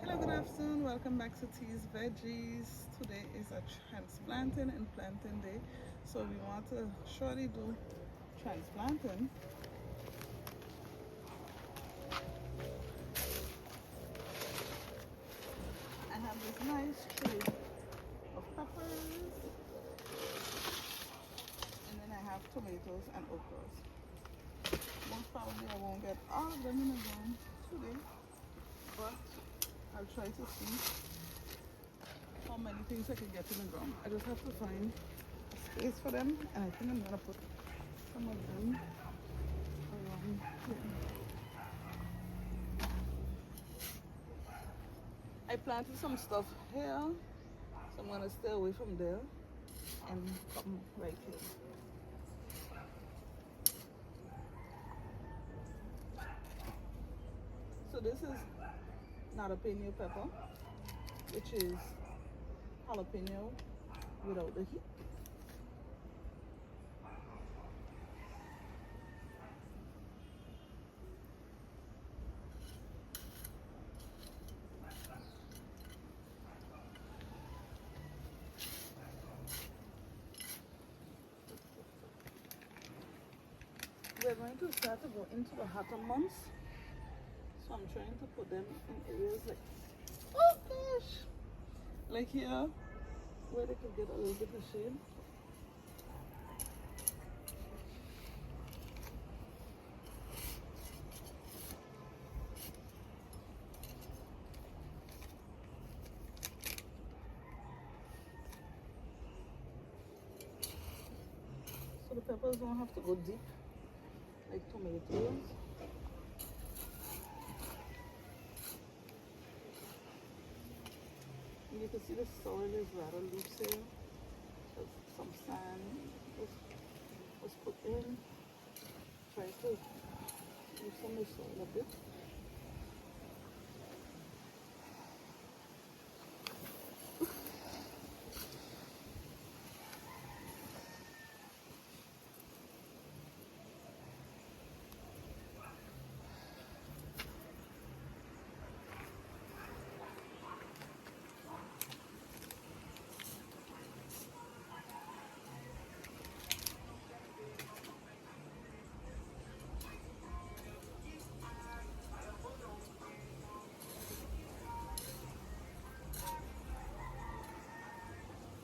Hello, good afternoon. Welcome back to Tea's Veggies. Today is a transplanting and planting day, so we want to surely do transplanting. I have this nice tray of peppers, and then I have tomatoes and okras. Most probably I won't get all of them in the ground today, but I'll try to see how many things I can get in the ground. I just have to find a space for them, and I think I'm gonna put some of them around here. I planted some stuff here, so I'm gonna stay away from there and come right here. So this is jalapeño pepper, which is jalapeno without the heat. We're going to start to go into the hotter months, so I'm trying to put them in areas like, oh gosh, like here, where they could get a little bit of shade. So the peppers don't have to go deep like tomatoes. And you can see the soil is rather loose here. So some sand was put in. Try to loosen the soil a bit.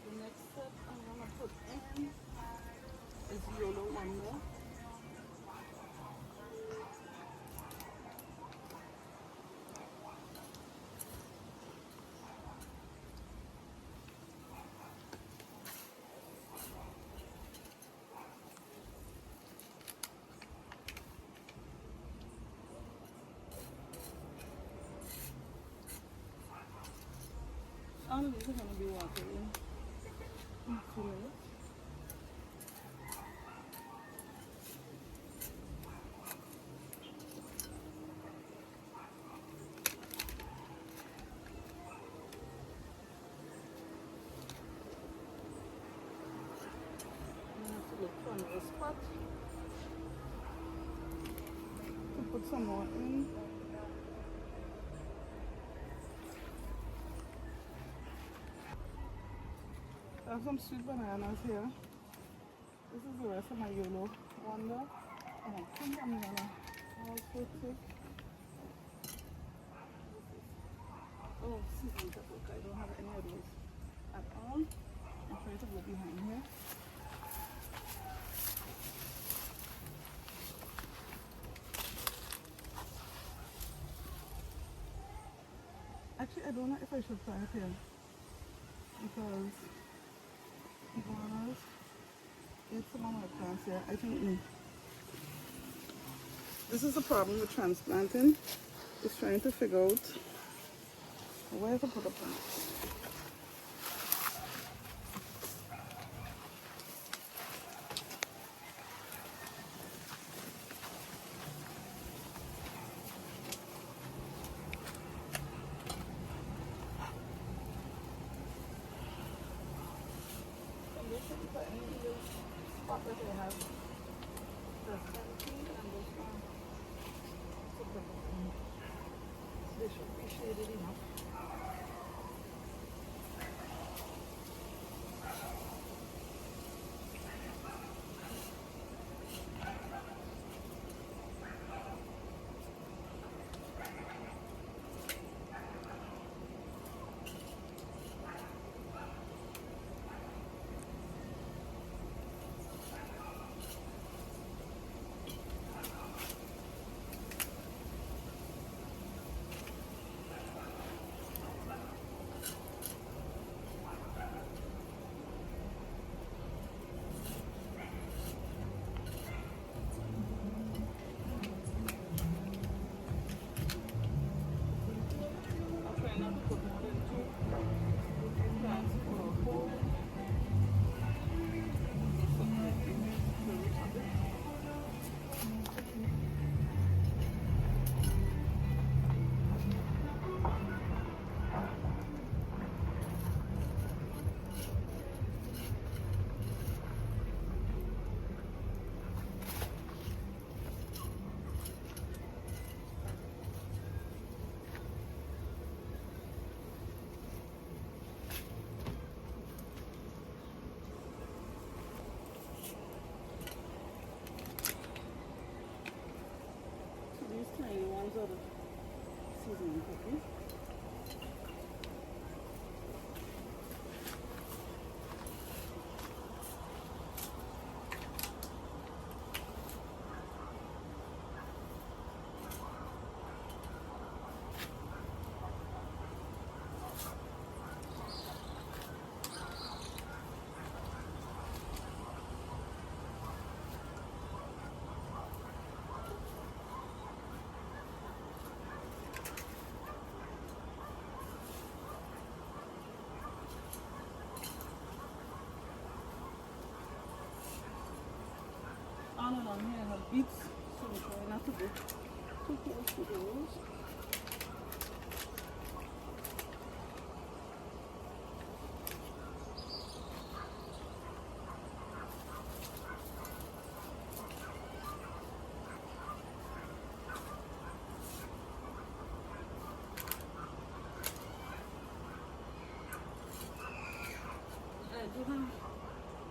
The next step I'm gonna put in is yellow wonder. All of these are gonna be watered in 2 minutes. I have to look for another spot to put some more in. I have some sweet bananas here. This is the rest of my yellow wonder. And I think I'm gonna also take, oh, seasoning pepper. I don't have any of those at all. I'm trying to go behind here. Actually, I don't know if I should plant here because iguanas ate some of my plants here. I think no. This is the problem with transplanting. Is trying to figure out where to put the plants. And this should be put in this spot that they have the empty and this one to put it in. This should be shaded enough. bit too close to those.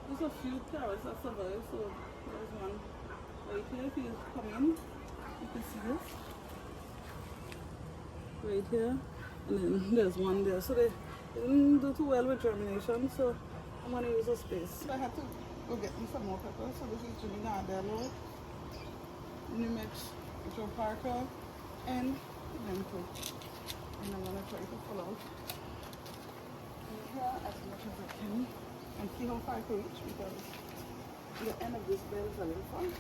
There's a few carrots that survive, so there's one right here. If you come in, you can see this right here, and then there's one there. So they didn't do too well with germination, so I'm gonna use a space. I had to go get me some more peppers. So this is Jimmy Nardello, New Mix, Joe Parker, and Lemco. And I'm gonna try to pull out in here as much as I can. And see how far I can reach, because the end of this bed is a little fun.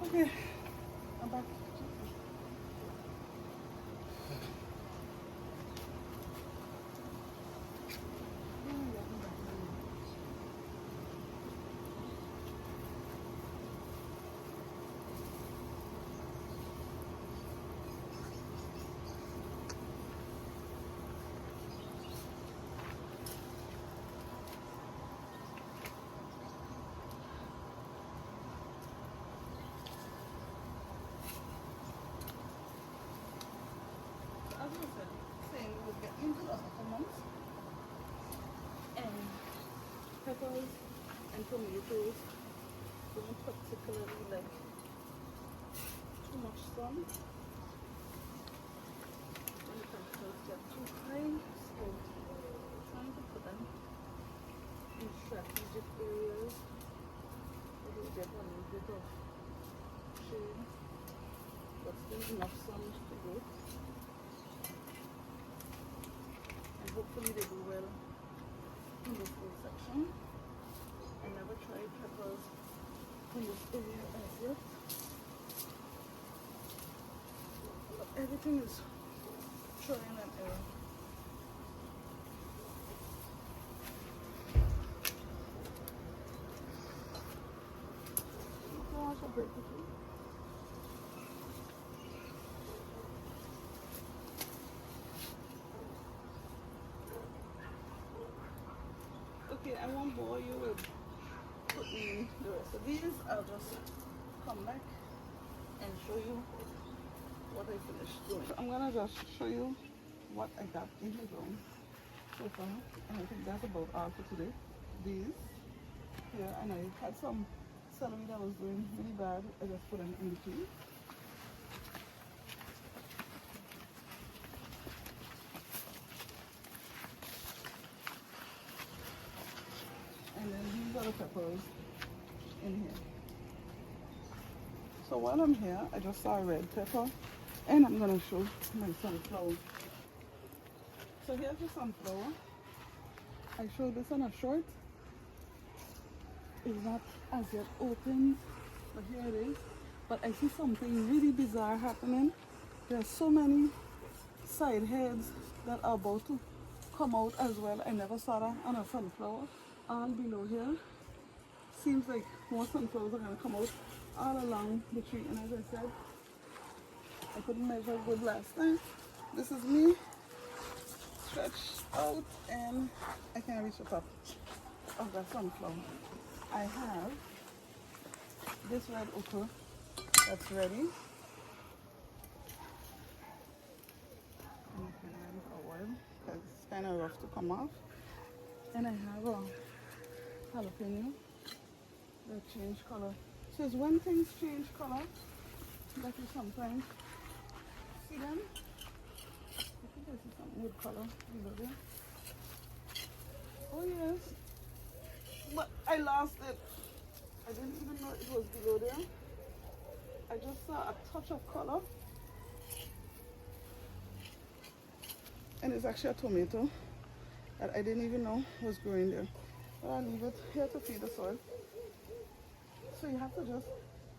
Okay, I'm back. As I said, saying we would get into the upper months, and peppers and tomatoes don't particularly like too much sun when the temperatures get too high, so we're trying to put them in strategic areas where they get a little bit of shade, but still enough sun to grow. Hopefully they do well in this whole section. I never tried peppers in this area as yet, but everything is trying and error. So break it. Okay, I won't bore you with putting the rest of these. I'll just come back and show you what I finished doing. I'm gonna just show you what I got in the ground so far, and I think that's about all for today. These here, and I had some celery that was doing really bad. I just put them in between. And then these are the peppers in here. So while I'm here, I just saw a red pepper, and I'm gonna show my sunflower. So here's the sunflower. I showed this on a short. It's not as yet open, but here it is. But I see something really bizarre happening. There's so many side heads that are about to come out as well. I never saw that on a sunflower. All below here, seems like more sunflowers are going to come out all along the tree. And as I said, I couldn't measure good last time. This is me stretched out and I can't reach the top of that sunflower. I have this red okra that's ready. And I can add oil because it's kind of rough to come off. And I have a jalapeno that change color. So it's when things change color that you sometimes see them. I think I see something with color below there. Oh yes, but I lost it. I didn't even know it was below there. I just saw a touch of color. And it's actually a tomato that I didn't even know was growing there. But I'll leave it here to feed the soil. So you have to just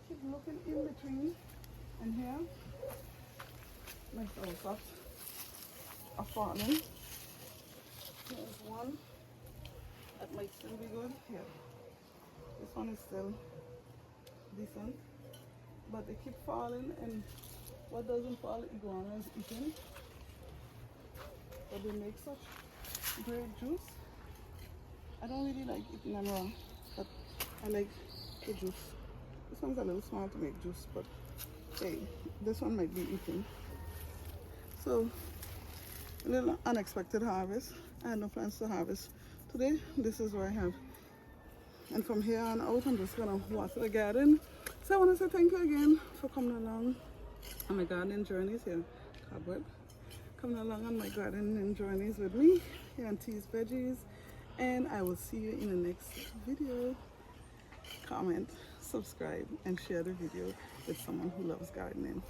keep looking in between. And here, my soursop are falling. Here's one that might still be good. Here, this one is still decent, but they keep falling, and what doesn't fall, iguana is eating. But they make such great juice. I don't really like eating them raw, but I like the juice. This one's a little small to make juice, but hey, this one might be eaten. So, a little unexpected harvest. I had no plans to harvest today. This is what I have. And from here on out, I'm just gonna water the garden. So I want to say thank you again for coming along on my gardening journeys here. Cobweb. Coming along on my gardening journeys with me here on Teas Veggies. And I will see you in the next video. Comment, subscribe, and share the video with someone who loves gardening.